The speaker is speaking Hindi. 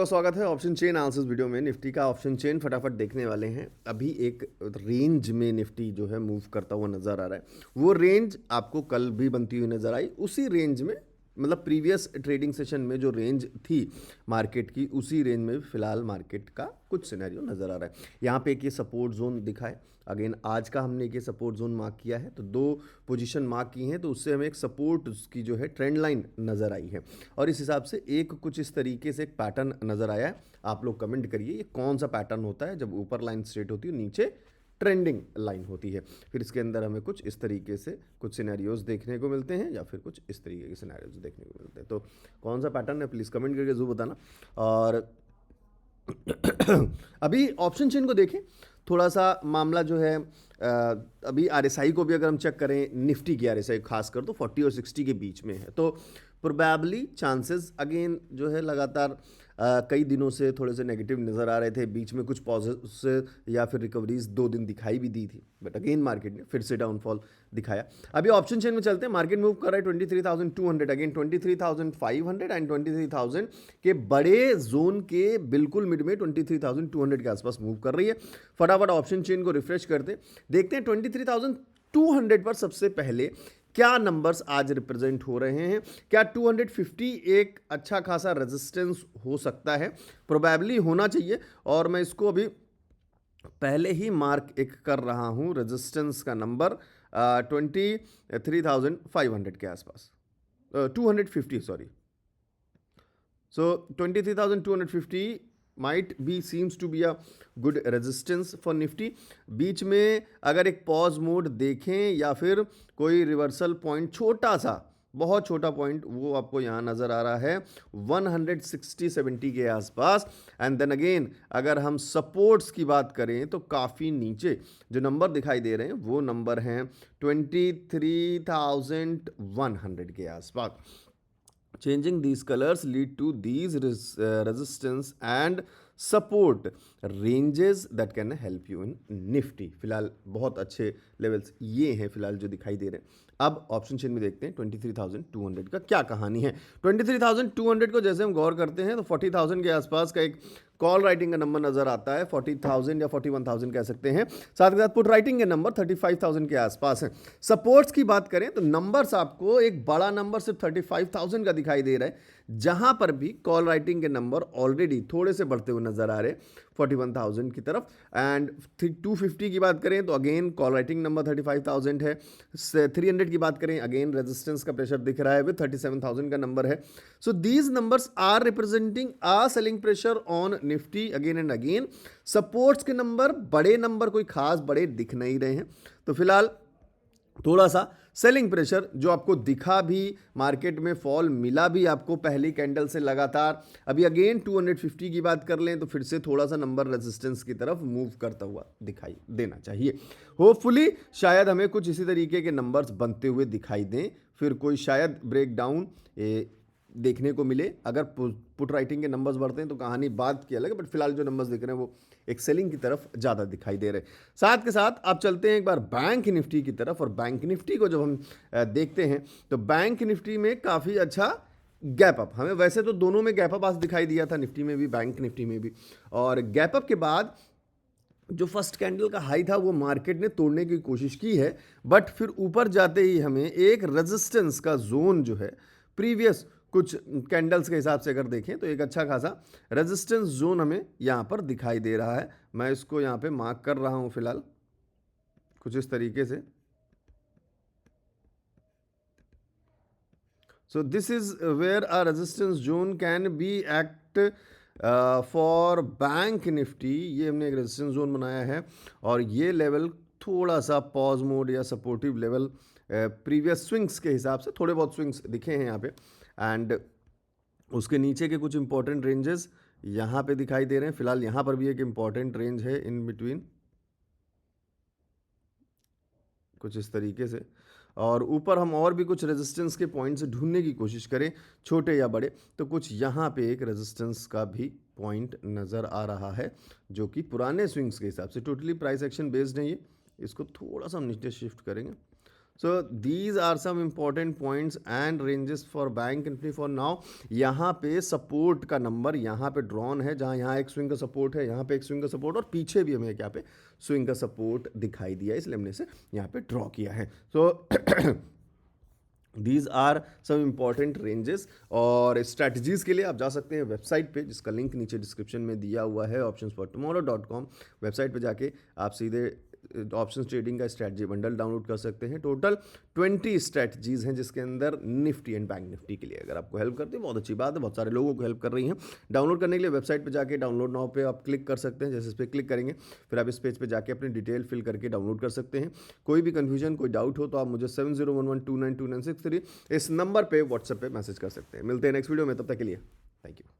तो स्वागत है ऑप्शन चेन एनालिसिस वीडियो में। निफ्टी का ऑप्शन चेन फटाफट देखने वाले हैं। अभी एक रेंज में निफ्टी जो है मूव करता हुआ नजर आ रहा है। वो रेंज आपको कल भी बनती हुई नजर आई। उसी रेंज में मतलब प्रीवियस ट्रेडिंग सेशन में जो रेंज थी मार्केट की, उसी रेंज में फिलहाल मार्केट का कुछ सिनेरियो नज़र आ रहा है। यहाँ पे एक ये सपोर्ट जोन दिखा है। अगेन आज का हमने एक ये सपोर्ट जोन मार्क किया है, तो दो पोजीशन मार्क की हैं, तो उससे हमें एक सपोर्ट की जो है ट्रेंड लाइन नज़र आई है। और इस हिसाब से एक कुछ इस तरीके से एक पैटर्न नज़र आया है। आप लोग कमेंट करिए ये कौन सा पैटर्न होता है जब ऊपर लाइन स्ट्रेट होती है, नीचे ट्रेंडिंग लाइन होती है। फिर इसके अंदर हमें कुछ इस तरीके से कुछ सिनेरियोज देखने को मिलते हैं या फिर कुछ इस तरीके के सिनेरियोज देखने को मिलते हैं। तो कौन सा पैटर्न है प्लीज़ कमेंट करके जरूर बताना। और अभी ऑप्शन चेन को देखें, थोड़ा सा मामला जो है अभी आरएसआई को भी अगर हम चेक करें, निफ्टी की आरएसआई खासकर तो 40 और 60 के बीच में है। तो प्रोबेबली चांसेस अगेन जो है लगातार कई दिनों से थोड़े से नेगेटिव नज़र आ रहे थे। बीच में कुछ पॉजिटिव या फिर रिकवरीज 2 दिन दिखाई भी दी थी, बट अगेन मार्केट ने फिर से डाउनफॉल दिखाया। अभी ऑप्शन चेन में चलते हैं। मार्केट मूव कर रहा है 23,200, अगेन 23,500 एंड 23,000 के बड़े जोन के बिल्कुल मिड में 23,200 के आसपास मूव कर रही है। फटाफट ऑप्शन चेन को रिफ्रेश करते देखते हैं 23,200 पर सबसे पहले क्या नंबर्स आज रिप्रेजेंट हो रहे हैं। क्या 250 एक अच्छा खासा रेजिस्टेंस हो सकता है? प्रोबेबली होना चाहिए। और मैं इसको अभी पहले ही मार्क एक कर रहा हूं, रेजिस्टेंस का नंबर 23,500 के आसपास, 250 sorry. So 23,250 might be seems to be a good resistance for Nifty। बीच में अगर एक पॉज मोड देखें या फिर कोई रिवर्सल पॉइंट छोटा सा, बहुत छोटा पॉइंट, वो आपको यहाँ नज़र आ रहा है 160-70 के आसपास। एंड देन अगेन अगर हम सपोर्ट्स की बात करें तो काफ़ी नीचे जो नंबर दिखाई दे रहे हैं वो नंबर हैं 23,100 के आसपास। Changing these colors lead to these resistance and support ranges that can help you in Nifty। फिलहाल बहुत अच्छे लेवल्स ये हैं फिलहाल जो दिखाई दे रहे हैं। अब ऑप्शन चेन में देखते हैं 23,200 का क्या कहानी है। 23,200 को जैसे हम गौर करते हैं तो 40,000 के आसपास का एक कॉल राइटिंग का नंबर नजर आता है, 40,000 या 41,000 कह सकते हैं। साथ के साथ पुट राइटिंग के नंबर 35,000 के आसपास हैं। सपोर्ट्स की बात करें तो नंबर्स आपको एक बड़ा नंबर सिर्फ 35,000 का दिखाई दे रहा है, जहां पर भी कॉल राइटिंग के नंबर ऑलरेडी थोड़े से बढ़ते हुए नजर आ रहे हैं 41,000 की तरफ। एंड 250 की बात करें तो अगेन कॉल राइटिंग नंबर 35,000 है। 300 की बात करें अगेन रेजिस्टेंस का प्रेशर दिख रहा है विद 37,000 का नंबर है। So these numbers are representing a selling pressure on Nifty again and again. Supports के नंबर बड़े नंबर कोई खास बड़े दिख नहीं रहे हैं, तो फिलहाल थोड़ा सा सेलिंग प्रेशर जो आपको दिखा भी, मार्केट में फॉल मिला भी आपको पहली कैंडल से लगातार। अभी अगेन 250 की बात कर लें तो फिर से थोड़ा सा नंबर रेजिस्टेंस की तरफ मूव करता हुआ दिखाई देना चाहिए। होपफुली शायद हमें कुछ इसी तरीके के नंबर्स बनते हुए दिखाई दें, फिर कोई शायद ब्रेक डाउन देखने को मिले। अगर पुट राइटिंग के नंबर्स बढ़ते हैं तो कहानी बात की अलग है, बट फिलहाल जो नंबर्स दिख रहे हैं वो एक सेलिंग की तरफ ज़्यादा दिखाई दे रहे हैं। साथ के साथ आप चलते हैं एक बार बैंक निफ्टी की तरफ। और बैंक निफ्टी को जब हम देखते हैं तो बैंक निफ्टी में काफ़ी अच्छा गैप अप, हमें वैसे तो दोनों में गैप अप आज दिखाई दिया था, निफ्टी में भी बैंक निफ्टी में भी। और गैप अप के बाद जो फर्स्ट कैंडल का हाई था वो मार्केट ने तोड़ने की कोशिश की है, बट फिर ऊपर जाते ही हमें एक रेजिस्टेंस का जोन जो है प्रीवियस कुछ कैंडल्स के हिसाब से अगर देखें तो एक अच्छा खासा रेजिस्टेंस जोन हमें यहाँ पर दिखाई दे रहा है। मैं इसको यहाँ पे मार्क कर रहा हूँ फिलहाल कुछ इस तरीके से। So this is where a resistance zone can be act for Bank Nifty. ये हमने एक रेजिस्टेंस जोन बनाया है और ये लेवल थोड़ा सा पॉज मोड या सपोर्टिव लेवल प्रीवियस स्विंग्स के हिसाब से थोड़े बहुत स्विंग्स दिखे हैं यहाँ पे। एंड उसके नीचे के कुछ इंपॉर्टेंट रेंजेस यहाँ पे दिखाई दे रहे हैं। फिलहाल यहाँ पर भी एक इंपॉर्टेंट रेंज है इन बिटवीन कुछ इस तरीके से। और ऊपर हम और भी कुछ रेजिस्टेंस के पॉइंट्स ढूंढने की कोशिश करें, छोटे या बड़े, तो कुछ यहाँ पे एक रेजिस्टेंस का भी पॉइंट नज़र आ रहा है जो कि पुराने स्विंग्स के हिसाब से टोटली प्राइस एक्शन बेस्ड है। ये इसको थोड़ा सा हम नीचे शिफ्ट करेंगे। So these are some important points and ranges for bank Nifty for now. यहाँ पे सपोर्ट का नंबर यहाँ पे ड्रॉन है, जहाँ यहाँ एक स्विंग का सपोर्ट है, यहाँ पे एक स्विंग का सपोर्ट, और पीछे भी हमें एक यहाँ पे स्विंग का सपोर्ट दिखाई दिया, इसलिए हमने इसे यहाँ पे ड्रॉ किया है. So these are some important ranges. और स्ट्रैटेजीज़ के लिए आप जा सकते हैं वेबसाइट पे, जिसका लिंक नीचे डिस्क्रिप्शन में दिया हुआ है, optionsfortomorrow.com. वेबसाइट पे जाके आप सीधे ऑप्शन ट्रेडिंग का स्ट्रैटेजी बंडल डाउनलोड कर सकते हैं. टोटल 20 स्ट्रैटेजीज़ हैं, जिसके अंदर निफ्टी एंड बैंक निफ्टी के लिए अगर आपको हेल्प करती है, बहुत अच्छी बात है, बहुत सारे लोगों को हेल्प कर रही हैं. डाउनलोड करने के लिए वेबसाइट पे जाके डाउनलोड नाउ पे आप क्लिक कर सकते हैं. जैसे इस पर क्लिक करेंगे फिर आप इस पेज पे जाके अपनी डिटेल फिल करके डाउनलोड कर सकते हैं. कोई भी कन्फ्यूजन, कोई डाउट हो तो आप मुझे 7011292963 इस नंबर पर व्हाट्सएप पे मैसेज कर सकते हैं. मिलते हैं नेक्स्ट वीडियो में, तब तक के लिए थैंक यू.